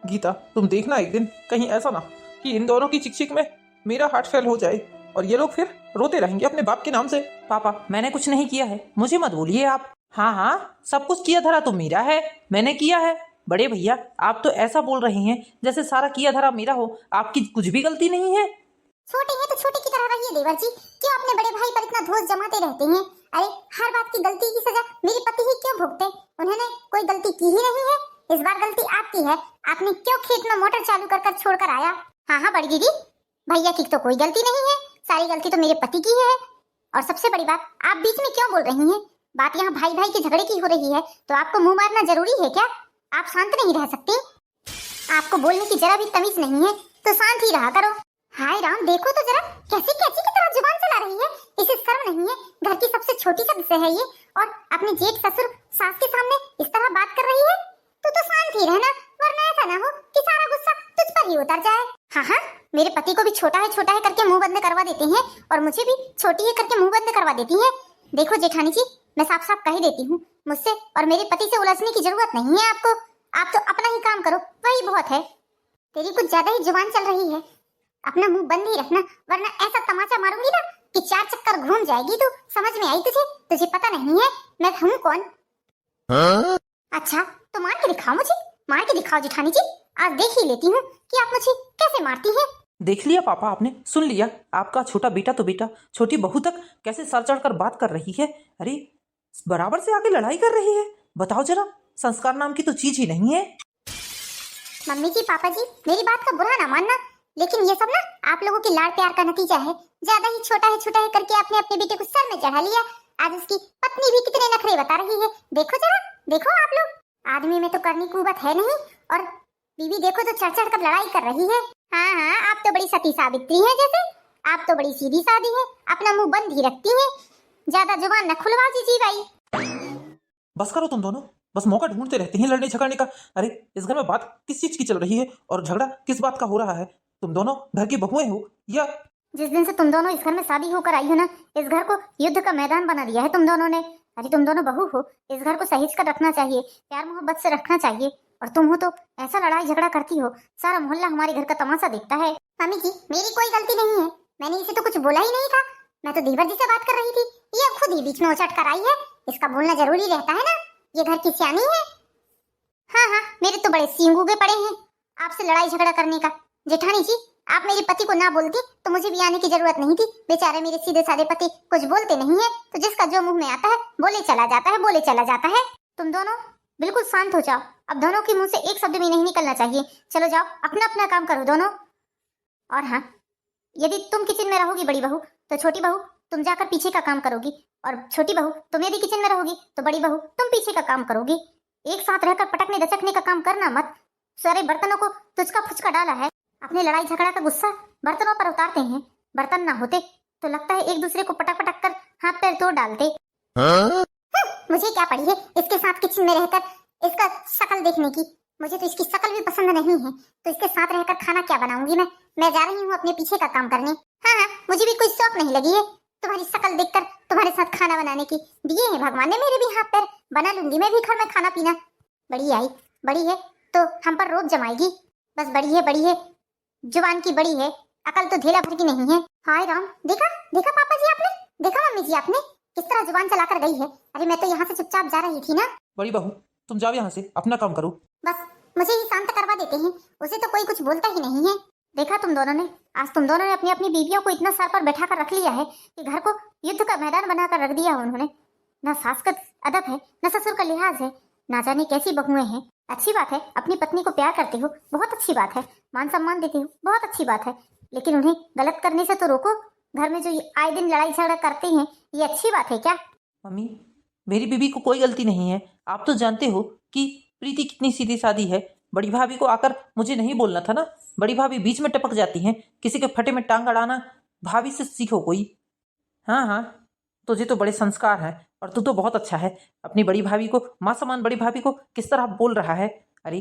गीता, तुम देखना एक दिन कहीं ऐसा ना कि इन दोनों की चिक चिक में मेरा हार्ट फेल हो जाए और ये लोग फिर रोते रहेंगे अपने बाप के नाम से। पापा, मैंने कुछ नहीं किया है, मुझे मत बोलिए आप। हाँ हाँ, सब कुछ किया धरा तो मेरा है, मैंने किया है। बड़े भैया, आप तो ऐसा बोल रहे हैं जैसे सारा किया धरा मेरा हो, आपकी कुछ भी गलती नहीं है। छोटे हैं तो छोटे की तरह रहिए देवर जी, क्यों अपने बड़े भाई पर इतना दोष जमाते रहते हैं? अरे हर बात की गलती की सजा मेरे पति ही क्यों भुगते? उन्होंने कोई गलती की ही नहीं है। इस बार गलती आपकी है, आपने क्यों खेत में मोटर चालू कर छोड़कर आया? हाँ हाँ बड़ी दीदी, भैया की तो कोई गलती नहीं है, सारी गलती तो मेरे पति की है। और सबसे बड़ी बात, आप बीच में क्यों बोल रही हैं? बात यहाँ भाई भाई के झगड़े की हो रही है तो आपको मुंह मारना जरूरी है क्या? आप शांत नहीं रह सकती? आपको बोलने की जरा भी तमीज नहीं है तो शांत ही रहा करो। हाय राम, देखो तो जरा कैसी कैसी की तरह जुबान चला रही है। इसे शर्म नहीं है? घर की सबसे छोटी सदस्य है ये और अपने जेठ ससुर सास के सामने इस तरह बात कर रही है। तू तो शांत ही रहना, वरना ऐसा ना हो कि सारा गुस्सा तुझ पर ही उतर जाए। हाँ हाँ, मेरे पति को भी छोटा है करके मुंह बंद करवा देते हैं और मुझे भी छोटी है करके मुंह बंद करवा देती है। देखो जेठानी जी, मैं साफ साफ कह ही देती हूँ, मुझसे और मेरे पति से उलझने की जरूरत नहीं है आपको। आप तो अपना ही काम करो, वही बहुत है। तेरी कुछ ज्यादा ही जुबान चल रही है, अपना मुंह बंद ही रखना, वरना ऐसा तमाचा मारूंगी ना कि 4 चक्कर घूम जाएगी तू। समझ में आई तुझे? तुझे पता नहीं है मैं हूँ कौन? अच्छा तो मार के दिखाओ मुझे, मार के दिखाओ जेठानी जी, आज देख ही लेती हूँ कि आप मुझे कैसे मारती हैं। देख लिया पापा, आपने सुन लिया। आपका छोटा बेटा तो बेटा छोटी बहू तक कैसे सर चढ़कर बात कर रही है। अरे बराबर से आके लड़ाई कर रही है। बताओ जरा, संस्कार नाम की तो चीज ही नहीं है। मम्मी जी पापा जी, मेरी बात का बुरा ना मानना, लेकिन ये सब ना आप लोगों के लाड़ प्यार का नतीजा है। ज्यादा ही छोटा है करके आपने अपने बेटे को सर में चढ़ा लिया। आज उसकी पत्नी भी कितने नखरे बता रही है। देखो जरा, देखो आप लोग, आदमी में तो करनी कुवत है नहीं और बीवी देखो तो चढ़ चढ़ कर लड़ाई कर रही है। हाँ हाँ, आप तो बड़ी सती सावित्री है जैसे, आप तो बड़ी सीधी सादी है, अपना मुंह बंद ही रखती है। ज्यादा जुबान न खुलवा जी भाई। बस करो तुम दोनों, बस मौका ढूंढते रहते हैं लड़ने झगड़ने का। अरे इस घर में बात किस चीज की चल रही है और झगड़ा किस बात का हो रहा है? तुम दोनों घर की बहुएं हो या? जिस दिन से तुम दोनों इस घर में शादी होकर आई हो ना, इस घर को युद्ध का मैदान बना दिया है तुम दोनों ने। अरे तुम दोनों बहू हो, इस घर को सहेज कर रखना चाहिए, प्यार मोहब्बत से रखना चाहिए। और तुम हो तो ऐसा लड़ाई झगड़ा करती हो, सारा मोहल्ला हमारे घर का तमाशा देखता है। मम्मी जी, मेरी कोई गलती नहीं है, मैंने इसे तो कुछ बोला ही नहीं था। मैं तो देवर जी से बात कर रही थी, ये खुद ही बीच में उचट कर आई है। इसका बोलना जरूरी रहता है ना, ये घर की सियानी है। हाँ हाँ, मेरे तो बड़े सींग उगे पड़े हैं आपसे लड़ाई झगड़ा करने का। जेठानी जी, आप मेरे पति को ना बोलती तो मुझे भी आने की जरूरत नहीं थी। बेचारे मेरे सीधे साधे पति कुछ बोलते नहीं है, तो जिसका जो मुंह में आता है बोले चला जाता है, बोले चला जाता है। तुम दोनों बिल्कुल शांत हो जाओ, अब दोनों के मुंह से एक शब्द भी नहीं निकलना चाहिए। चलो जाओ, अपना अपना काम करो दोनों। और हाँ, यदि तुम किचन में रहोगी बड़ी बहू, तो छोटी बहू तुम जाकर पीछे का काम करोगी, और छोटी बहू तुम यदि किचन में रहोगी तो बड़ी बहू तुम पीछे का काम करोगी। एक साथ रहकर पटकने दचकने का काम करना मत। सारे बर्तनों को तुझका फुचका डाला है, अपने लड़ाई झगड़ा का गुस्सा बर्तनों पर उतारते हैं। बर्तन ना होते तो लगता है एक दूसरे को पटक पटक कर हाथ पैर तोड़ डालते। मुझे क्या पड़ी है इसके साथ किचन में रहकर इसका शक्ल देखने की? मुझे तो इसकी शक्ल भी पसंद नहीं है, तो इसके साथ रहकर खाना क्या बनाऊंगी मैं जा रही हूँ अपने पीछे का काम करने। हाँ हाँ, मुझे भी कोई शौक नहीं लगी है तुम्हारी शक्ल देखकर तुम्हारे साथ खाना बनाने की। दिए हैं भगवान ने मेरे भी हाथ पैर, बना लूंगी मैं भी घर में खाना पीना। बड़ी है तो हम पर रोब जमाएगी। बस बड़ी है, जुबान की बड़ी है, अकल तो ढेला भर की नहीं है। हाय राम, देखा देखा पापा जी आपने, देखा मम्मी जी आपने किस तरह जुबान चलाकर गई है। अरे मैं तो यहाँ से चुपचाप जा रही थी ना। बड़ी बहू, तुम जाओ यहाँ से, अपना काम करो। बस मुझे ही शांत करवा देते हैं, उसे तो कोई कुछ बोलता ही नहीं है। देखा तुम दोनों ने, आज तुम दोनों ने अपनी अपनी बीवियों को इतना सर पर बैठा कर रख लिया है कि घर को युद्ध का मैदान बनाकर रख दिया उन्होंने। न सास का अदब है, न ससुर का लिहाज है, ना जाने कैसी बहुएं हैं। अच्छी बात है, अपनी पत्नी को प्यार करते हो, बहुत अच्छी बात है, मान सम्मान देते हो, बहुत अच्छी बात है, लेकिन उन्हें गलत करने से तो रोको। घर में जो आए दिन लड़ाई झगड़ा करते हैं, ये अच्छी बात है क्या? मम्मी, मेरी बीबी को कोई गलती नहीं है। आप तो जानते हो कि प्रीति कितनी सीधी सादी है। बड़ी भाभी को आकर मुझे नहीं बोलना था ना, बड़ी भाभी बीच में टपक जाती हैं, किसी के फटे में टांग अड़ाना। भाभी से सीखो कोई। हाँ हाँ, तुझे तो बड़े संस्कार हैं और तू तो बहुत अच्छा है। अपनी बड़ी भाभी को, माँ समान बड़ी भाभी को किस तरह बोल रहा है। अरे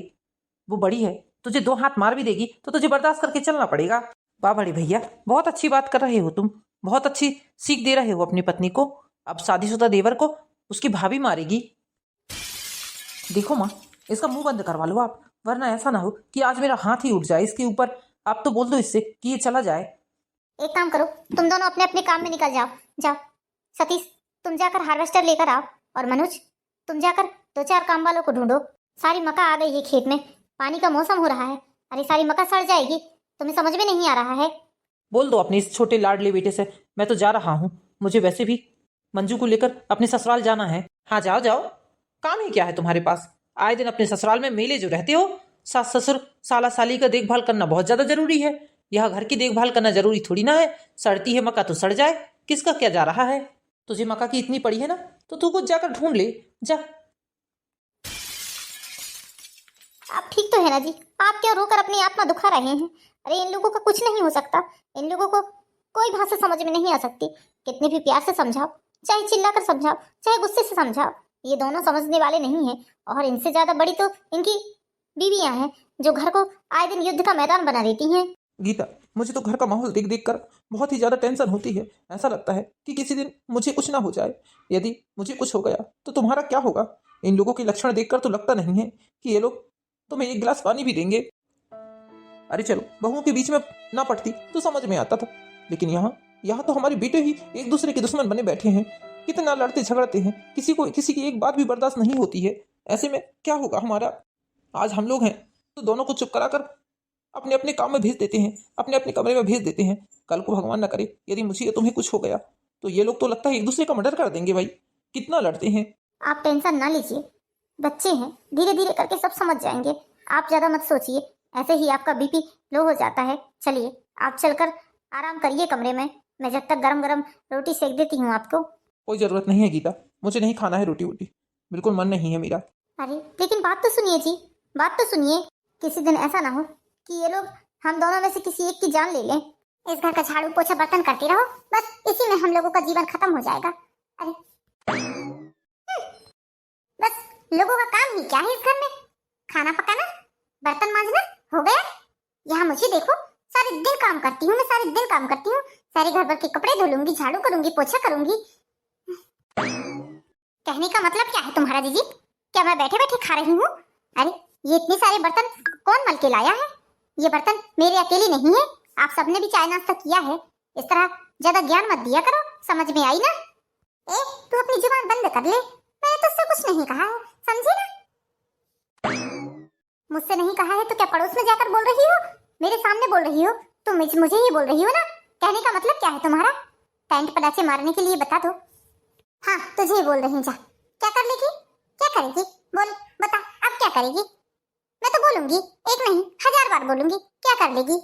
वो बड़ी है, तुझे 2 हाथ मार भी देगी तो तुझे बर्दाश्त करके चलना पड़ेगा। वाह बड़ी भैया, बहुत अच्छी बात कर रहे हो तुम, बहुत अच्छी सीख दे रहे हो अपनी पत्नी को। अब शादीशुदा देवर को उसकी भाभी मारेगी। देखो माँ, इसका मुंह बंद करवा लो आप, वरना ऐसा ना हो कि आज मेरा हाथ ही उठ जाए इसके ऊपर। आप तो बोल दो इससे कि ये चला जाए। एक काम करो, तुम दोनों अपने अपने काम में निकल जाओ। जाओ सतीश, तुम जाकर हार्वेस्टर लेकर आओ, और मनोज तुम जाकर 2-4 काम वालों को ढूंढो। सारी मक्का आ गई है खेत में, पानी का मौसम हो रहा है, अरे सारी मक्का सड़ जाएगी, तुम्हें समझ में नहीं आ रहा है। बोल दो अपने इस छोटे लाडले बेटे से मैं तो जा रहा हूँ, मुझे वैसे भी मंजू को लेकर अपने ससुराल जाना है। हाँ जाओ जाओ, काम ही क्या है तुम्हारे पास, आए दिन अपने ससुराल में मेले जो रहते हो। सास ससुर साला साली का देखभाल करना बहुत ज्यादा जरूरी है, यह घर की देखभाल करना जरूरी थोड़ी ना है। सड़ती है मक्का तो सड़ जाए, किसका क्या जा रहा है। तुझे मक्का की इतनी पड़ी है ना तो तू कुछ जाकर ढूंढ ले जा। आप ठीक तो है ना जी, आप क्या रोकर अपनी आत्मा दुखा रहे हैं। अरे इन लोगों का कुछ नहीं हो सकता, इन लोगों को कोई भाषा समझ में नहीं आ सकती, कितने भी प्यार से समझाओ, चाहे चिल्लाकर समझाओ, चाहे गुस्से से समझाओ, ये दोनों समझने वाले नहीं हैं। और इनसे ज्यादा बड़ी तो इनकी बीवियां हैं जो घर को आए दिन युद्ध का मैदान बना देती हैं। गीता, मुझे तो घर का माहौल देख देख कर बहुत ही ज्यादा टेंशन होती है। ऐसा लगता है कि किसी दिन मुझे कुछ ना हो जाए। यदि मुझे कुछ हो गया तो तुम्हारा क्या होगा। इन लोगों के लक्षण देखकर तो लगता नहीं है कि ये लोग तुम्हें एक गिलास पानी भी देंगे। अरे चलो, बहुओं के बीच में ना पड़ती तो समझ में आता था, लेकिन यहाँ तो हमारे बेटे ही एक दूसरे के दुश्मन बने बैठे हैं। कितना लड़ते झगड़ते हैं, किसी को किसी की एक बात भी बर्दाश्त नहीं होती है। ऐसे में क्या होगा हमारा। आज हम लोग हैं तो दोनों को चुप कराकर अपने अपने काम में भेज देते हैं, अपने अपने कमरे में भेज देते हैं। कल को भगवान न करे यदि मुझे या तुम्हें कुछ हो गया तो ये लोग तो लगता है एक दूसरे का मर्डर कर देंगे। भाई कितना लड़ते हैं। आप टेंशन ना लीजिए, बच्चे हैं, धीरे धीरे करके सब समझ जाएंगे, आप ज्यादा मत सोचिए। ऐसे ही आपका बीपी लो हो जाता है। चलिए आप चलकर आराम करिए कमरे में, मैं जब तक गरम गरम रोटी सेक देती हूँ आपको। कोई जरूरत नहीं है गीता, मुझे नहीं खाना है रोटी वोटी, बिल्कुल मन नहीं है मेरा। अरे लेकिन बात तो सुनिए जी, बात तो सुनिए, किसी दिन ऐसा ना हो कि ये लोग हम दोनों में से किसी एक की जान ले लें। इस घर का झाड़ू पोछा बर्तन करती रहो, बस इसी में हम लोगों का जीवन खत्म हो जाएगा। अरे बस लोगों का काम ही क्या है इस घर में, खाना पकाना, बर्तन मांजना, हो गया। यहाँ मुझे देखो, सारे दिन काम करती हूँ मैं, सारे दिन काम करती हूँ, सारे घर भर के कपड़े धुलूंगी, झाड़ू करूंगी, पोछा करूंगी। कहने का मतलब क्या है तुम्हारा जीजी, क्या मैं बैठे बैठे खा रही हूँ। अरे ये इतने सारे बर्तन कौन मल के लाया है, ये बर्तन मेरे अकेले नहीं है, आप सबने भी चाय नाश्ता किया है। इस तरह ज्यादा ज्ञान मत दिया करो, समझ में आई ना। ए तू अपनी जुबान बंद कर ले, मैंने तुझसे कुछ नहीं कहा है, समझे ना। मुझसे नहीं कहा है तो क्या पड़ोस में जाकर बोल रही हो, मेरे सामने बोल रही हो, तुम मुझे ही बोल रही हो ना। कहने का मतलब क्या है तुम्हारा, पैंट पलाचे मारने के लिए बता दो। हाँ तुझे ही बोल रही, जा क्या कर लेगी, क्या करेगी, बोल बता अब क्या करेगी। मैं तो बोलूंगी, एक नहीं 1000 बार बोलूंगी, क्या कर लेगी।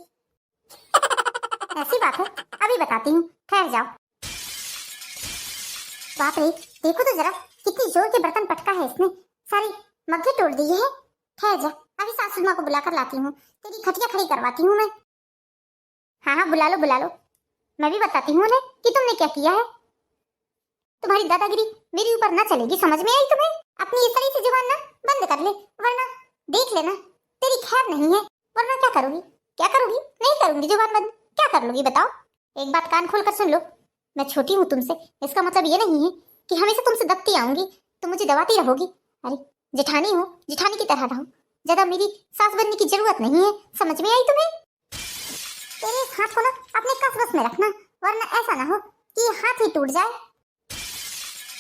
ऐसी बात है, अभी बताती हूँ, ठहर जाओ। बाप रे, देखो तो जरा कितनी जोर के बर्तन पटका है इसने, सारी मग्गे तोड़ दी है। ठहर जा, अभी सासू माँ को बुलाकर लाती हूँ, तेरी खटिया खड़ी करवाती हूँ मैं। हाँ बुला लो बुला लो, मैं भी बताती हूँ उन्हें कि तुमने क्या किया है। तुम्हारी दादागिरी मेरे ऊपर ना चलेगी, समझ में आई तुम्हें। अपनी इस तरह से जुबान ना बंद कर ले, वरना देख लेना तेरी खैर नहीं है। वरना क्या करोगी, क्या करोगी, नहीं करूंगी जुबान बंद, क्या कर लोगी बताओ। एक बात कान खोल कर सुन लो, मैं छोटी हूँ तुमसे, इसका मतलब ये नहीं है कि हमेशा तुमसे दबती आऊंगी, तुम मुझे दबाती रहोगी। अरे जेठानी हो, जेठानी की तरह रहो, ज्यादा मेरी सास बनने की जरूरत नहीं है, समझ में आई तुम्हें। तेरे इस हाथ को ना अपने कस में रखना, वरना ऐसा ना हो कि ये हाथ ही टूट जाए।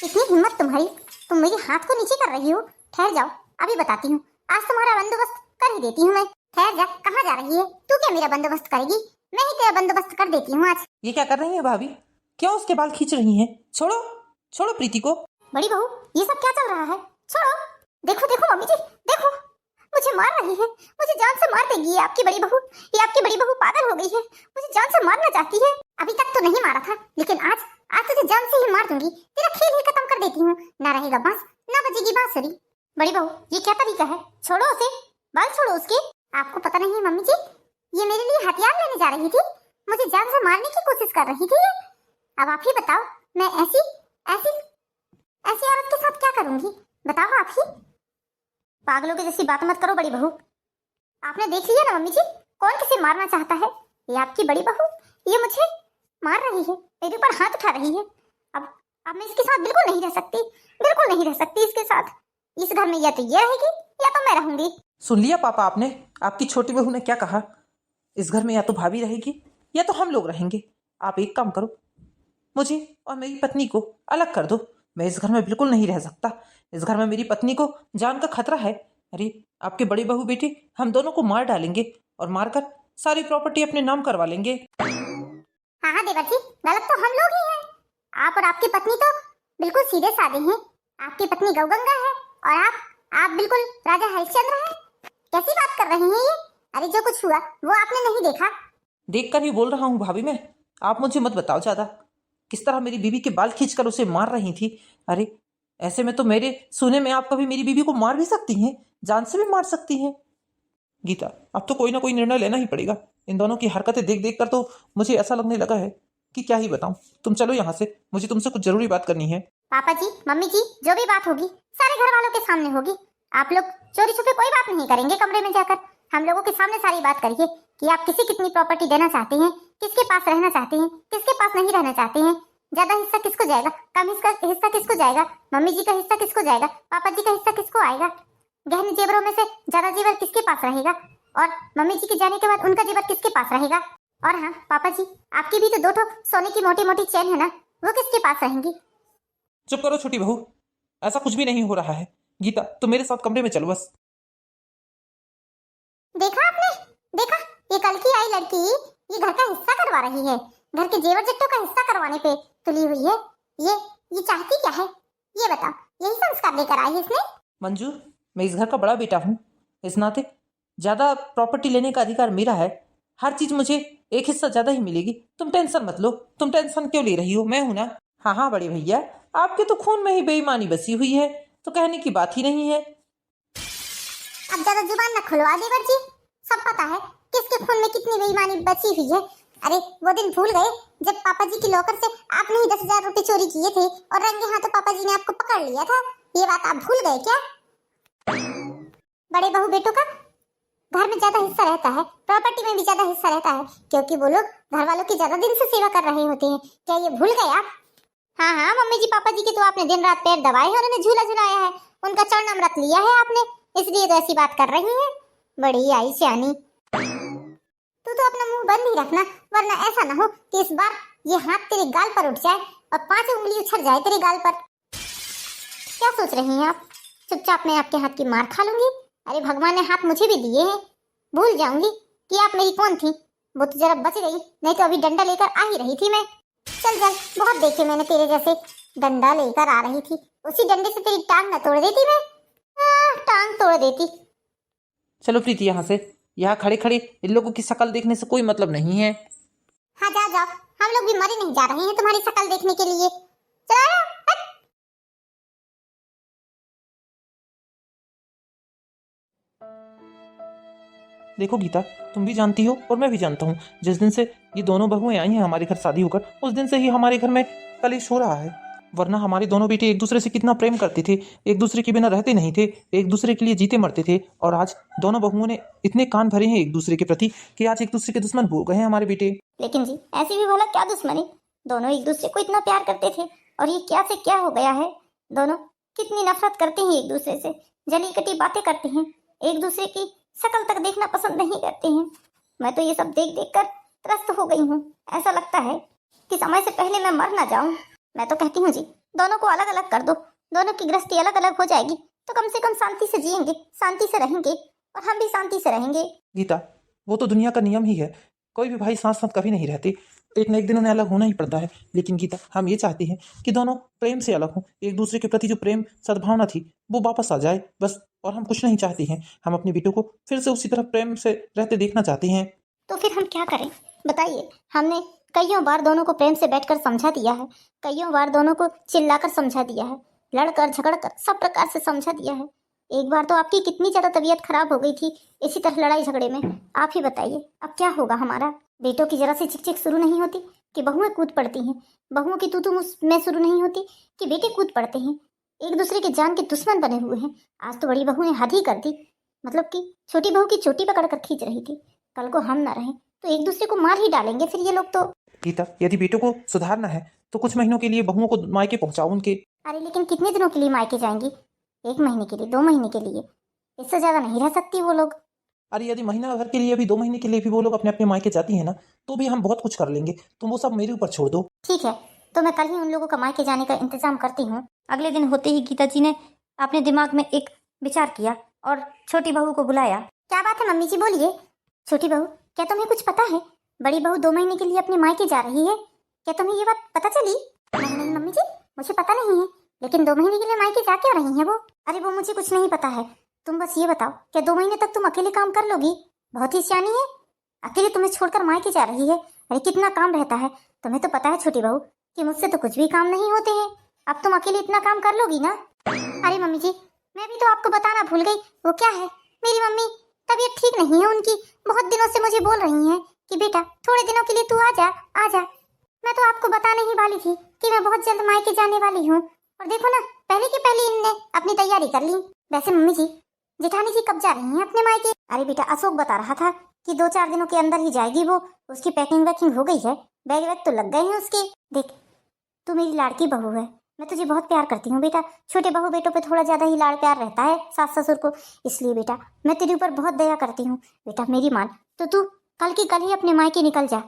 इतनी हिम्मत तुम्हारी, तुम मेरे हाथ को नीचे कर रही हो। ठहर जाओ, अभी बताती हूँ, आज तुम्हारा बंदोबस्त कर ही देती हूँ मैं। ठहर जा, कहाँ जा रही है तू, क्या मेरा बंदोबस्त करेगी, मैं ही तेरा बंदोबस्त कर देती हूँ आज। ये क्या कर रही है भाभी, क्यों उसके बाल खींच रही हैं। छोड़ो छोड़ो प्रीति को। बड़ी बहू ये सब क्या चल रहा है, छोड़ो। देखो देखो मम्मी जी, देखो मुझे मार रही है, मुझे जान से मार देगी ये आपकी बड़ी बहू, ये आपकी बड़ी बहू पागल हो गई है, मुझे जान से मारना चाहती है। अभी तक तो नहीं मारा था, लेकिन आज तुझे जान से ही मार दूंगी, तेरा खेल ही खत्म कर देती हूँ, ना रहेगा बांस ना बजेगी बांसुरी। बड़ी बहू ये क्या तरीका है, छोड़ो उसे, बाल छोड़ो उसके। आपको पता नहीं है मम्मी जी, ये मेरे लिए हथियार लेने जा रही थी, मुझे जान से मारने की कोशिश कर रही थी। अब आप ही बताओ, मैं ऐसी ऐसी ऐसी औरत के साथ क्या करूंगी, बताओ आप ही। पागलों की जैसी बात मत करो बड़ी बहू, आपने देख लिया ना मम्मी जी, कौन किसे मारना चाहता है। ये आपकी बड़ी बहू, ये मुझे मार रही है, मेरे ऊपर हाथ उठा रही है। अब मैं इसके साथ बिल्कुल नहीं रह सकती, बिल्कुल नहीं रह सकती इसके साथ। इस घर में या तो ये रहेगी या तो मैं रहूंगी। सुन लिया पापा आपने? आपकी छोटी बहू ने क्या कहा? इस घर में या तो भाभी रहेगी या तो हम लोग रहेंगे। आप एक काम करो, मुझे और मेरी पत्नी को अलग कर दो। मैं इस घर में बिल्कुल नहीं रह सकता। इस घर में मेरी पत्नी को जान का खतरा है। अरे आपके बड़े बहू बेटे हम दोनों को मार डालेंगे और मारकर सारी प्रॉपर्टी अपने नाम करवा लेंगे। हाँ हाँ देवर जी, गलत तो हम लोग ही हैं। आप और आपकी पत्नी तो बिल्कुल सीधे साधे हैं। आपकी पत्नी गौगंगा है और आप बिल्कुल राजा हरिश्चंद्र हैं। कैसी बात कर रहे हैं ये? अरे जो कुछ हुआ वो आपने नहीं देखा? देखकर ही बोल रहा हूँ भाभी मैं। आप मुझे मत बताओ ज्यादा। किस तरह मेरी बीवी के बाल खींचकर उसे मार रही थी। अरे ऐसे में तो मेरे सुने में आप कभी मेरी बीवी को मार भी सकती हैं, जान से भी मार सकती हैं। गीता अब तो कोई ना कोई निर्णय लेना ही पड़ेगा। इन दोनों की हरकतें देख देख कर तो मुझे ऐसा लगने लगा है कि क्या ही बताऊं। तुम चलो यहाँ से, मुझे तुमसे कुछ जरूरी बात करनी है। पापा जी, मम्मी जी, जो भी बात होगी सारे घर वालों के सामने होगी। आप लोग चोरी छुपे कोई बात नहीं करेंगे। कमरे में जाकर हम लोगों के सामने सारी बात करिए कि आप किसी कितनी प्रॉपर्टी देना चाहते हैं, किसके पास रहना चाहते हैं, किसके पास नहीं रहना चाहते हैं, ज्यादा हिस्सा किसको जाएगा, कम हिस्सा किसको जाएगा, मम्मी जी का हिस्सा किसको जाएगा, पापा जी का हिस्सा किसको आएगा, गहने जेवरों में से ज्यादा जेवर किसके पास रहेगा, और मम्मी जी के जाने के बाद उनका जेवर किसके पास रहेगा। और हाँ पापा जी, आपकी भी तो 2 सोने की मोटी मोटी चेन है ना, वो किसके पास रहेंगी? चुप करो छोटी बहू, ऐसा कुछ भी नहीं हो रहा है। गीता तुम मेरे साथ कमरे में चलो बस। देखा आपने? देखा, ये कल की आई लड़की ये घर का हिस्सा करवा रही है। घर के जेवर जट्टों का हिस्सा करवाने पे तुली हुई है। ये चाहती क्या है ये बताओ? यही संस्कार लेकर आई है इसने? मंजू मैं इस घर का बड़ा बेटा हूँ, इस नाते ज्यादा प्रॉपर्टी लेने का अधिकार मेरा है। हर चीज मुझे एक हिस्सा ज्यादा ही मिलेगी। तुम टेंशन मत लो। तुम टेंशन क्यों ले रही हो? मैं हूं ना। हाँ हाँ बड़े भैया, आपके तो खून में ही बेईमानी बसी हुई है, तो कहने की बात ही नहीं है। अब ज्यादा जुबान न खुलवा देवर जी। सब पता है किसके खून में कितनी बेईमानी बची हुई है। अरे वो दिन भूल गए जब पापा जी की लॉकर से आपने ही 10,000 रुपए चोरी किए थे और रंगे हाथों पापा जी ने आपको पकड़ लिया था। ये बात आप भूल गए क्या? बड़े बहू बेटों का घर में ज्यादा हिस्सा रहता है, प्रॉपर्टी में भी ज्यादा हिस्सा रहता है, क्योंकि वो लोग घर वालों की ज्यादा दिन से सेवा कर रहे होते हैं। क्या ये भूल गए आप? हाँ हाँ मम्मी जी, पापा जी के तो आपने दिन रात पैर दबाए हैं और उन्हें झूला झुलाया है, उनका चरण अमृत लिया है आपने, इसलिए तो ऐसी बात कर रही है। बड़ी आई सियानी। तू तो अपना मुंह बंद ही रखना, वरना ऐसा ना हो कि इस बार ये हाथ तेरे गाल पर उठ जाए और 5 उंगली उछल जाए तेरे गाल पर। क्या सोच रही हैं आप? चुपचाप मैं आपके हाथ की मार खा लूंगी? अरे भगवान ने हाथ मुझे भी दिए हैं, भूल जाऊंगी कि आप मेरी कौन थी? वो तो जरा बच गई, नहीं तो अभी डंडा लेकर आ ही रही थी मैं। चल चल, बहुत देखे मैंने तेरे जैसे डंडा लेकर आ रही थी, उसी डंडे से तेरी टांग न तोड़ देती मैं। टांग तोड़ देती। चलो प्रीति यहाँ से। यहाँ खड़े खड़े इन लोगों की शक्ल देखने से कोई मतलब नहीं है। हाँ जाओ जाओ, हम लोग भी मरे नहीं जा रहे हैं तुम्हारी शक्ल देखने के लिए। चलो हट। देखो गीता, तुम भी जानती हो और मैं भी जानता हूँ, जिस दिन से ये दोनों बहुएं आई हैं हमारे घर शादी होकर, उस दिन से ही हमारे घर में कलेश हो रहा है। वरना हमारे दोनों बेटे एक दूसरे से कितना प्रेम करते थे, एक दूसरे के बिना रहते नहीं थे, एक दूसरे के लिए जीते मरते थे। और आज दोनों बहुओं ने इतने कान भरे हैं एक दूसरे के प्रति कि आज एक दूसरे के दुश्मन हो गए हैं हमारे बेटे। लेकिन जी ऐसी भी भला क्या दुश्मनी? दोनों एक दूसरे को इतना प्यार करते थे और ये क्या से क्या हो गया है? दोनों कितनी नफरत करते हैं एक दूसरे से, जली कटी बातें करते हैं, एक दूसरे की शक्ल तक देखना पसंद नहीं करते हैं। मैं तो ये सब देख देख कर त्रस्त हो गई हूँ। ऐसा लगता है कि समय से पहले मैं मर ना जाऊं। मैं तो कहती हूँ जी, दोनों को अलग अलग कर दो, दोनों की गृहस्थी अलग अलग हो जाएगी तो कम से कम शांति से जिएंगे, शांति से रहेंगे और हम भी शांति से रहेंगे। गीता वो तो दुनिया का नियम ही है, कोई भी भाई साथ साथ कभी नहीं रहते, एक न एक दिन उन्हें अलग होना ही पड़ता है। लेकिन गीता हम ये चाहते हैं कि दोनों प्रेम से अलग हों, एक दूसरे के प्रति जो प्रेम सद्भावना थी वो वापस आ जाए बस। और हम कुछ नहीं चाहते हैं, हम अपने बेटों को फिर से उसी तरह प्रेम से रहते देखना चाहते हैं। तो फिर हम क्या करें बताइए? हमने कईयों बार दोनों को प्रेम से बैठकर समझा दिया है, कईयों बार दोनों को चिल्लाकर समझा दिया है, लड़कर झगड़कर सब प्रकार से समझा दिया है। एक बार तो आपकी कितनी ज्यादा तबीयत खराब हो गई थी इसी तरह लड़ाई झगड़े में। आप ही बताइए अब क्या होगा हमारा? बेटों की जरा सी चिक चिक शुरू नहीं होती कि बहुएं कूद पड़ती हैं, बहुओं की तू में शुरू नहीं होती कि बेटे कूद पड़ते हैं। एक दूसरे के जान के दुश्मन बने हुए हैं। आज तो बड़ी बहू ने हद ही कर दी, मतलब कि छोटी बहू की चोटी पकड़कर खींच रही थी। कल को हम ना रहें तो एक दूसरे को मार ही डालेंगे फिर ये लोग तो। गीता यदि बेटों को सुधारना है तो कुछ महीनों के लिए बहुओं को मायके पहुंचाओ उनके। अरे लेकिन कितने दिनों के लिए मायके जाएंगी? 1 महीने के लिए, 2 महीने के लिए? इससे ज्यादा नहीं रह सकती वो लोग। अरे यदि महीना भर के लिए भी 2 महीने के लिए भी वो लोग अपने अपने मायके जाती है ना, तो भी हम बहुत कुछ कर लेंगे। तुम वो सब मेरे ऊपर छोड़ दो। ठीक है, तो मैं कल ही उन लोगों का मायके जाने का इंतजाम करती हूँ। अगले दिन होते ही गीता जी ने अपने दिमाग में एक विचार किया और छोटी बहू को बुलाया। क्या बात है मम्मी जी, बोलिए। छोटी बहू, क्या तुम्हें कुछ पता है? बड़ी बहू 2 महीने के लिए अपने मायके जा रही है। क्या तुम्हें ये बात पता चली? नहीं नहीं मम्मी जी, मुझे पता नहीं है, लेकिन 2 महीने के लिए मायके जा क्यों रही है वो? अरे वो मुझे कुछ नहीं पता है, तुम बस ये बताओ, क्या 2 महीने तक तुम अकेले काम कर लोगी? बहुत ही सियानी है, अकेले तुम्हें छोड़कर मायके जा रही है। अरे कितना काम रहता है, तुम्हें तो पता है छोटी बहू कि मुझसे तो कुछ भी काम नहीं होते हैं। अब तुम अकेले इतना काम कर लोगी ना? अरे मम्मी जी, मैं भी तो आपको बताना भूल गई। वो क्या है, मेरी मम्मी तबीयत ठीक नहीं है उनकी। बहुत दिनों से मुझे बोल रही हैं कि बेटा थोड़े दिनों के लिए तू आ जा आ जा। मैं तो आपको बताने ही वाली थी कि मैं बहुत जल्द मायके जाने वाली हूँ, और देखो ना, पहले की पहले इनने अपनी तैयारी कर ली। वैसे मम्मी जी, जेठानी जी कब जा रही हैं अपने मायके? अरे बेटा, अशोक बता रहा था कि 2-4 दिनों के अंदर ही जाएगी वो। उसकी पैकिंग वैकिंग हो गई है, बैग वैग तो लग गए हैं उसके। देख, तू मेरी लाड़की बहू है, मैं तुझे बहुत प्यार करती हूँ बेटा। छोटे बहू बेटों पे थोड़ा ज्यादा ही लाड़ प्यार रहता है सास ससुर को, इसलिए बेटा मैं तेरे ऊपर बहुत दया करती हूँ। बेटा मेरी मान, तो तू कल की कल ही अपने मायके निकल जा।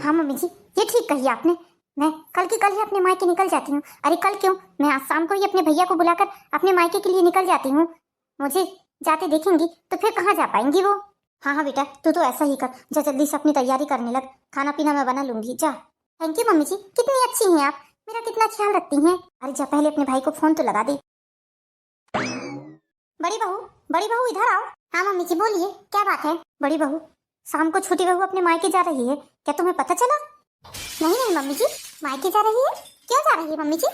हाँ मम्मी जी, ये ठीक कही आपने, मैं कल की कल ही अपने मायके निकल जाती हूँ। अरे कल क्यों, मैं आज शाम को ही अपने भैया को बुलाकर अपने मायके के लिए निकल जाती हूँ। मुझे जाते देखेंगी तो फिर कहाँ जा पाएंगी वो। हाँ हाँ बेटा, तू तो ऐसा ही कर, जा जल्दी से अपनी तैयारी करने लग, खाना पीना मैं बना लूंगी, जा। थैंक यू मम्मी जी, कितनी अच्छी हैं आप, मेरा कितना ख्याल रखती हैं। अरे जा पहले अपने भाई को फोन तो लगा दे। बड़ी बहू इधर आओ। हाँ मम्मी जी बोलिए, क्या बात है? बड़ी बहू, शाम को छोटी बहू अपने मायके जा रही है, क्या तुम्हें पता चला? नहीं नहीं मम्मी जी, मायके जा रही है? क्यों जा रही है मम्मी जी?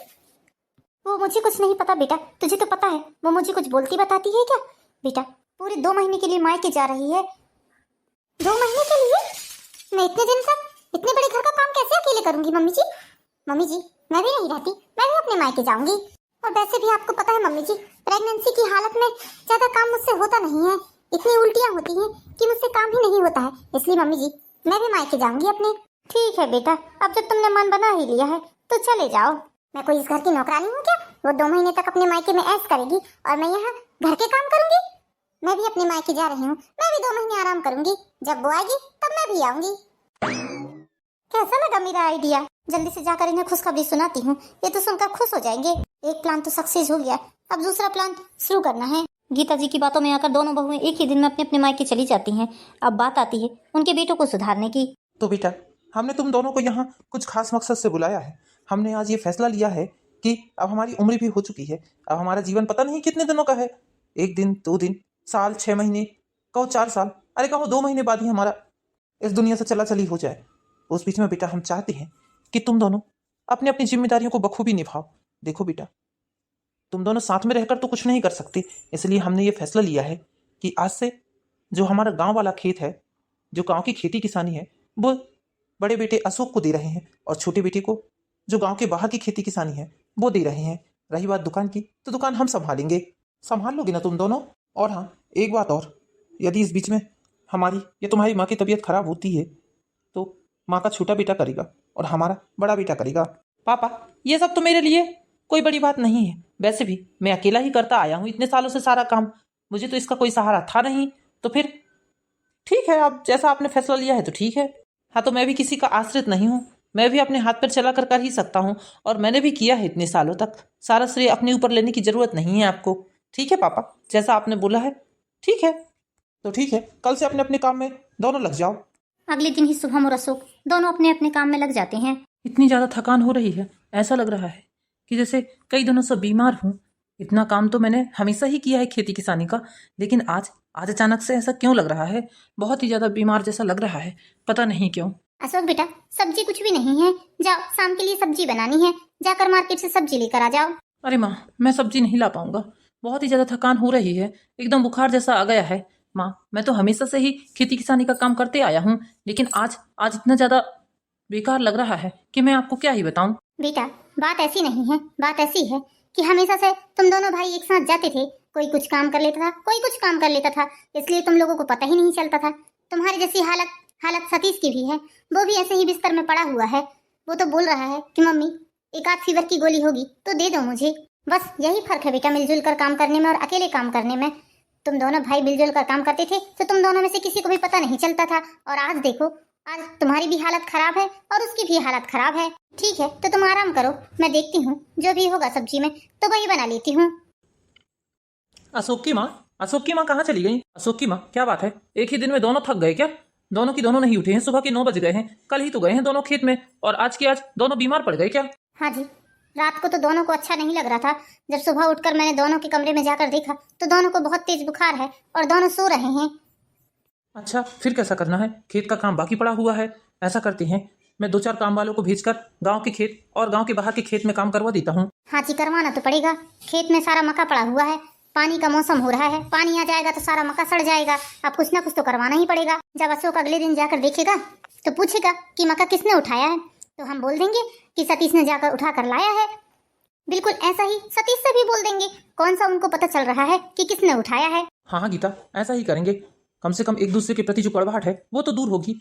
वो मुझे कुछ नहीं पता बेटा, तुझे तो पता है, वो मुझे कुछ बोलती बताती है क्या? बेटा पूरे 2 महीने के लिए मायके जा रही है। 2 महीने के लिए? मैं इतने दिन तक इतने बड़े घर का काम कैसे अकेले करूंगी मम्मी जी? मम्मी जी मैं भी नहीं रहती, मैं भी अपने मायके जाऊंगी। और वैसे भी आपको पता है मम्मी जी, प्रेगनेंसी की हालत में ज्यादा काम मुझसे होता नहीं है, इतनी उल्टियां होती हैं कि मुझसे काम ही नहीं होता है, इसलिए मम्मी जी मैं भी मायके जाऊंगी अपने। ठीक है बेटा, अब जब तुमने मन बना ही लिया है तो चले जाओ। मैं कोई इस घर की नौकरानी हूँ क्या? वो 2 महीने तक अपने मायके में ऐश करेगी और मैं यहाँ घर के काम करूंगी? मैं भी अपने मायके जा रही हूँ, मैं भी 2 महीने आराम करूंगी, जब वो आएगी तब मैं भी आऊंगी। कैसा लगा मेरा आइडिया? जल्दी से जाकर इन्हें खुशखबरी सुनाती हूँ, ये तो सुनकर खुश हो जाएंगे। एक प्लान तो सक्सेस हो गया, अब दूसरा प्लान शुरू करना है। गीता जी की बातों में आकर दोनों बहुएं एक ही दिन में अपने अपने मायके चली जाती हैं। अब बात आती है उनके बेटों को सुधारने की। तो बेटा, हमने तुम दोनों को यहाँ कुछ खास मकसद से बुलाया है। हमने आज ये फैसला लिया है कि अब हमारी उम्र भी हो चुकी है, अब हमारा जीवन पता नहीं कितने दिनों का है, 1 दिन 2 दिन, साल 6 महीने, कहो 4 साल, अरे कहो 2 महीने बाद ही हमारा इस दुनिया से चला चली हो जाए। उस बीच में बेटा हम चाहते हैं कि तुम दोनों अपनी अपनी जिम्मेदारियों को बखूबी निभाओ। देखो बेटा, तुम दोनों साथ में रहकर तो कुछ नहीं कर सकते, इसलिए हमने ये फैसला लिया है कि आज से जो हमारा गांव वाला खेत है, जो गांव की खेती किसानी है, वो बड़े बेटे अशोक को दे रहे हैं, और छोटे बेटे को जो गांव के बाहर की खेती किसानी है वो दे रहे हैं। रही बात दुकान की, तो दुकान हम संभालेंगे। संभाल लोगे ना तुम दोनों? और हाँ, एक बात और, यदि इस बीच में हमारी या तुम्हारी माँ की तबीयत खराब होती है तो माँ का छोटा बेटा करेगा और हमारा बड़ा बेटा करेगा। पापा, ये सब तो मेरे लिए कोई बड़ी बात नहीं है, वैसे भी मैं अकेला ही करता आया हूँ इतने सालों से सारा काम, मुझे तो इसका कोई सहारा था नहीं। तो फिर ठीक है, आप जैसा आपने फैसला लिया है तो ठीक है। हाँ, तो मैं भी किसी का आश्रित नहीं हूँ, मैं भी अपने हाथ पर चला कर ही सकता हूँ, और मैंने भी किया है इतने सालों तक। सारा श्रेय अपने ऊपर लेने की जरूरत नहीं है आपको। ठीक है पापा, जैसा आपने बोला है ठीक है। तो ठीक है, कल से अपने अपने काम में दोनों लग जाओ। अगले दिन ही शुभम और अशोक दोनों अपने अपने काम में लग जाते हैं। इतनी ज़्यादा थकान हो रही है, ऐसा लग रहा है कि जैसे कई दिनों से बीमार हूँ। इतना काम तो मैंने हमेशा ही किया है खेती किसानी का, लेकिन आज अचानक से ऐसा क्यों लग रहा है, बहुत ही ज़्यादा बीमार जैसा लग रहा है, पता नहीं क्यों। अशोक बेटा, सब्जी कुछ भी नहीं है, जाओ शाम के लिए सब्जी बनानी है, जाकर मार्केट से सब्जी लेकर आ जाओ। अरे माँ, मैं सब्जी नहीं ला पाऊंगा, बहुत ही ज़्यादा थकान हो रही है, एकदम बुखार जैसा आ गया है। माँ, मैं तो हमेशा से ही खेती किसानी का काम करते आया हूँ, लेकिन आज इतना ज़्यादा बेकार लग रहा है कि मैं आपको क्या ही बताऊं। बेटा बात ऐसी नहीं है, बात ऐसी है कि हमेशा से तुम दोनों भाई एक साथ जाते थे, कोई कुछ काम कर लेता था, कोई कुछ काम कर लेता था, इसलिए तुम लोगों को पता ही नहीं चलता था। तुम्हारी जैसी हालत सतीश की भी है, वो भी ऐसे ही बिस्तर में पड़ा हुआ है। वो तो बोल रहा है कि मम्मी एक आध फीवर की गोली होगी तो दे दो मुझे। बस यही फर्क है बेटा मिलजुल कर काम करने में और अकेले काम करने में। तुम दोनों भाई मिलजुल कर काम करते थे तो तुम दोनों में से किसी को भी पता नहीं चलता था, और आज देखो, आज तुम्हारी भी हालत खराब है और उसकी भी हालत खराब है। ठीक है, तो तुम आराम करो, मैं देखती हूँ जो भी होगा सब्जी में तो वही बना लेती हूँ। अशोक की माँ कहाँ चली गई? अशोक की माँ, क्या बात है? एक ही दिन में दोनों थक गए क्या? दोनों की दोनों नहीं उठे हैं, सुबह के 9 बज गए हैं, कल ही तो गए हैं दोनों खेत में, और आज की आज दोनों बीमार पड़ गए क्या? हाँ जी, रात को तो दोनों को अच्छा नहीं लग रहा था। जब सुबह उठकर मैंने दोनों के कमरे में जाकर देखा तो दोनों को बहुत तेज बुखार है और दोनों सो रहे हैं। अच्छा, फिर कैसा करना है? खेत का काम बाकी पड़ा हुआ है। ऐसा करते हैं, मैं 2-4 काम वालों को भेजकर गांव के खेत और गांव के बाहर के खेत में काम करवा देता हूँ। हाँ जी, करवाना तो पड़ेगा। खेत में सारा मक्का पड़ा हुआ है, पानी का मौसम हो रहा है, पानी आ जाएगा तो सारा मक्का सड़ जाएगा। अब कुछ ना कुछ तो करवाना ही पड़ेगा। जब अशोक अगले दिन जाकर देखेगा तो पूछेगा कि मक्का किसने उठाया है, तो हम बोल देंगे कि सतीश ने जाकर उठा कर लाया है। बिल्कुल ऐसा ही सतीश से भी बोल देंगे, कौन सा उनको पता चल रहा है कि किसने उठाया है। हाँ गीता, ऐसा ही करेंगे। कम से कम एक दूसरे के प्रति जो कड़वाहट है वो तो दूर होगी।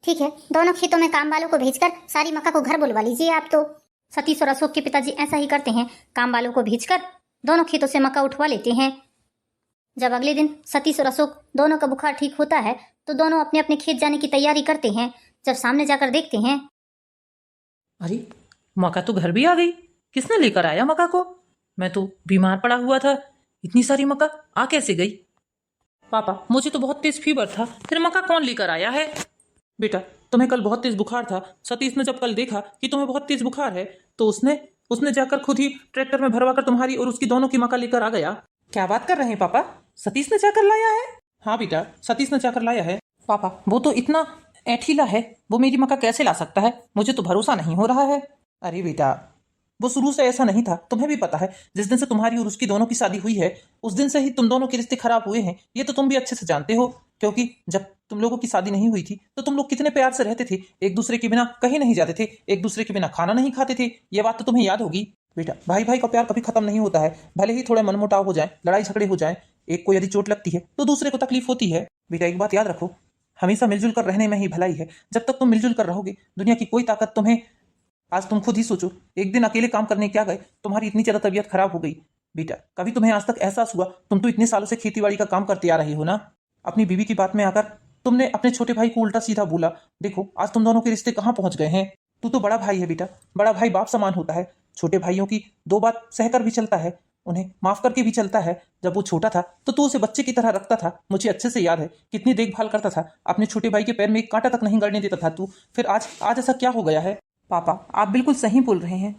ठीक है, दोनों खेतों में काम वालों को भेजकर सारी मक्का को घर बुलवा लीजिए आप तो। सतीश और अशोक के पिताजी ऐसा ही करते हैं, काम वालों को भेजकर दोनों खेतों से मक्का उठवा लेते हैं। जब अगले दिन सतीश और अशोक दोनों का बुखार ठीक होता है तो दोनों अपने अपने खेत जाने की तैयारी करते हैं। जब सामने जाकर देखते हैं, अरे मक्का तो घर भी आ गई। किसने लेकर आया मक्का को? मैं तो बीमार पड़ा हुआ था, इतनी सारी मक्का आ कैसे गई? पापा, मुझे तो बहुत तेज फीवर था, फिर मक्का कौन लेकर आया है? बेटा, तुम्हें कल बहुत तेज बुखार था। सतीश ने जब कल देखा कि तुम्हें बहुत तेज बुखार है तो उसने उसने जाकर खुद ही ट्रैक्टर में भरवा कर तुम्हारी और उसकी दोनों की मक्का लेकर आ गया। क्या बात कर रहे हैं पापा? सतीश ने जाकर लाया है? हाँ बेटा, सतीश ने जाकर लाया है। पापा, वो तो इतना ऐठीला है, वो मेरी मक्का कैसे ला सकता है? मुझे तो भरोसा नहीं हो रहा है। अरे बेटा, वो शुरू से ऐसा नहीं था, तुम्हें भी पता है। जिस दिन से तुम्हारी और उसकी दोनों की शादी हुई है उस दिन से ही तुम दोनों के रिश्ते खराब हुए हैं। ये तो तुम भी अच्छे से जानते हो, क्योंकि जब तुम लोगों की शादी नहीं हुई थी तो तुम लोग कितने प्यार से रहते थे, एक दूसरे के बिना कहीं नहीं जाते थे, एक दूसरे के बिना खाना नहीं खाते थे। ये बात तो तुम्हें याद होगी। बेटा, भाई भाई का प्यार कभी खत्म नहीं होता है, भले ही थोड़े मनमुटाव हो जाए, लड़ाई झगड़े हो जाए, एक को यदि चोट लगती है तो दूसरे को तकलीफ होती है। बेटा, एक बात याद रखो, हमेशा मिलजुल कर रहने में ही भलाई है। जब तक तुम मिलजुल कर रहोगे दुनिया की कोई ताकत तुम्हें, आज तुम खुद ही सोचो, एक दिन अकेले काम करने क्या गए, तुम्हारी इतनी ज्यादा तबीयत खराब हो गई। बेटा, कभी तुम्हें आज तक एहसास हुआ? तुम तो इतने सालों से खेतीबाड़ी का काम करते आ रहे हो ना। अपनी बीवी की बात में आकर तुमने अपने छोटे भाई को उल्टा सीधा बोला। देखो आज तुम दोनों के रिश्ते कहाँ पहुंच गए हैं। तू तो बड़ा भाई है बेटा, बड़ा भाई बाप समान होता है। छोटे भाइयों की दो बात सहकर भी चलता है, उन्हें माफ करके भी चलता है। जब वो छोटा था तो तू उसे बच्चे की तरह रखता था, मुझे अच्छे से याद है। कितनी देखभाल करता था, अपने छोटे भाई के पैर में एक कांटा तक नहीं गड़ने देता था तू। फिर आज आज ऐसा क्या हो गया है? पापा, आप बिल्कुल सही बोल रहे हैं।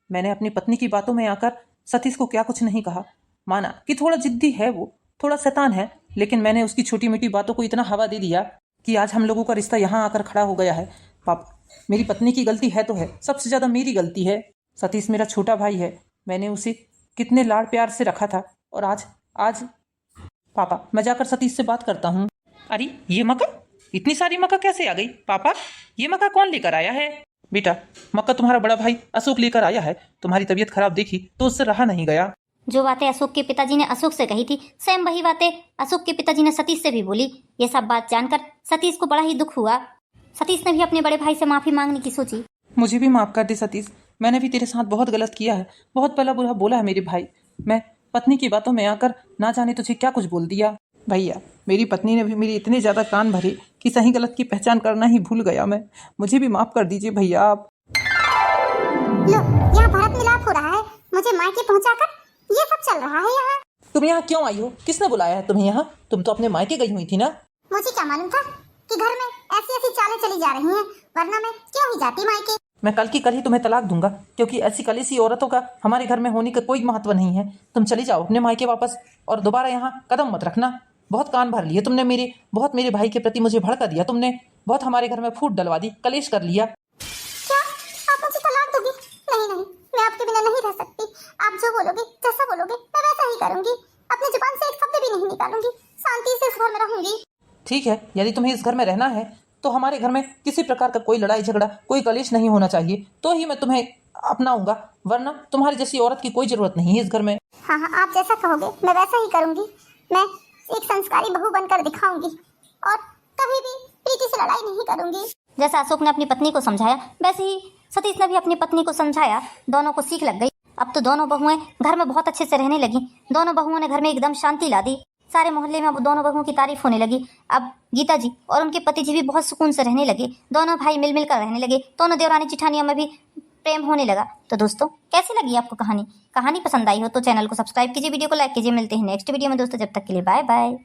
मैंने अपनी पत्नी की बातों में आकर सतीश को क्या कुछ नहीं कहा। माना कि थोड़ा जिद्दी है, वो थोड़ा शैतान है, लेकिन मैंने उसकी छोटी मोटी बातों को इतना हवा दे दिया कि आज हम लोगों का रिश्ता यहाँ आकर खड़ा हो गया है। पापा, मेरी पत्नी की गलती है तो है, सबसे ज़्यादा मेरी गलती है। सतीश मेरा छोटा भाई है, मैंने उसे कितने लाड़ प्यार से रखा था, और आज पापा, मैं जाकर सतीश से बात करता हूँ। अरे ये मक्का, इतनी सारी मक्का कैसे आ गई? पापा, ये मक्का कौन लेकर आया है? बेटा, मक्का तुम्हारा बड़ा भाई अशोक लेकर आया है। तुम्हारी तबीयत खराब देखी तो उससे रहा नहीं गया। जो बातें अशोक के पिताजी ने अशोक से कही थी, सेम वही बातें अशोक के पिताजी ने सतीश से भी बोली। ये सब बात जानकर सतीश को बड़ा ही दुख हुआ। सतीश ने भी अपने बड़े भाई से माफी मांगने की सोची। मुझे भी माफ कर दे सतीश, मैंने भी तेरे साथ बहुत गलत किया है, बहुत भला बुरा बोला है मेरे भाई। मैं पत्नी की बातों में आकर ना जाने तुझे क्या कुछ बोल दिया। भैया, मेरी पत्नी ने भी मेरी इतने ज़्यादा कान भरे कि सही गलत की पहचान करना ही भूल गया मैं। मुझे भी माफ कर दीजिए भैया आप। लो, यहाँ भारत मिलाप हो रहा है, मुझे मायके पहुँचाकर ये सब चल रहा है यहाँ। तुम यहाँ क्यों आई हो? किसने बुलाया है तुम्हें यहाँ? तुम तो अपने मायके गई हुई थी ना। मुझे क्या मालूम था कि घर में ऐसी ऐसी चालें चली जा रही हैं, वरना मैं क्यों ही जाती मायके। मैं कल की कल ही तुम्हें तलाक दूंगा, क्योंकि ऐसी कलेसी औरतों का हमारे घर में होने का कोई महत्व नहीं है। तुम चली जाओ अपने मायके वापस, और दोबारा यहाँ कदम मत रखना। बहुत कान भर लिए तुमने मेरे, बहुत मेरे भाई के प्रति मुझे भड़का दिया तुमने, बहुत हमारे घर में फूट डलवा दी, कलेश कर लिया। क्या आप मुझे तलाक दोगे? नहीं नहीं, मैं आपके बिना नहीं रह सकती। आप जो बोलोगे, जैसा बोलोगे, मैं वैसा ही करूंगी। अपनी जुबान से एक शब्द भी नहीं निकालूंगी, शांति से इस घर में रहूंगी। ठीक है, यदि तुम्हें इस घर में रहना है तो हमारे घर में किसी प्रकार का कोई लड़ाई झगड़ा, कोई कलेश नहीं होना चाहिए, तो ही मैं तुम्हें अपनाऊंगा, वरना तुम्हारी जैसी औरत की कोई जरूरत नहीं है इस घर में। हाँ हाँ, आप जैसा कहोगे मैं वैसा ही करूंगी। मैं एक संस्कारी बहू बनकर दिखाऊंगी और कभी भी प्रीति से लड़ाई नहीं करूंगी। जैसा अशोक ने अपनी पत्नी को समझाया, वैसे ही सतीश ने भी अपनी पत्नी को समझाया। दोनों को सीख लग गई। अब तो दोनों बहुएं घर में बहुत अच्छे से रहने लगी। दोनों बहुओं ने घर में एकदम शांति ला दी। सारे मोहल्ले में अब दोनों बहुओं की तारीफ होने लगी। अब गीता जी और उनके पति जी भी बहुत सुकून से रहने लगे। दोनों भाई मिल मिल कर रहने लगे। दोनों देवरानी जिठानियों में भी प्रेम होने लगा। तो दोस्तों, कैसी लगी आपको कहानी? कहानी पसंद आई हो तो चैनल को सब्सक्राइब कीजिए, वीडियो को लाइक कीजिए। मिलते हैं नेक्स्ट वीडियो में दोस्तों, जब तक के लिए बाय बाय।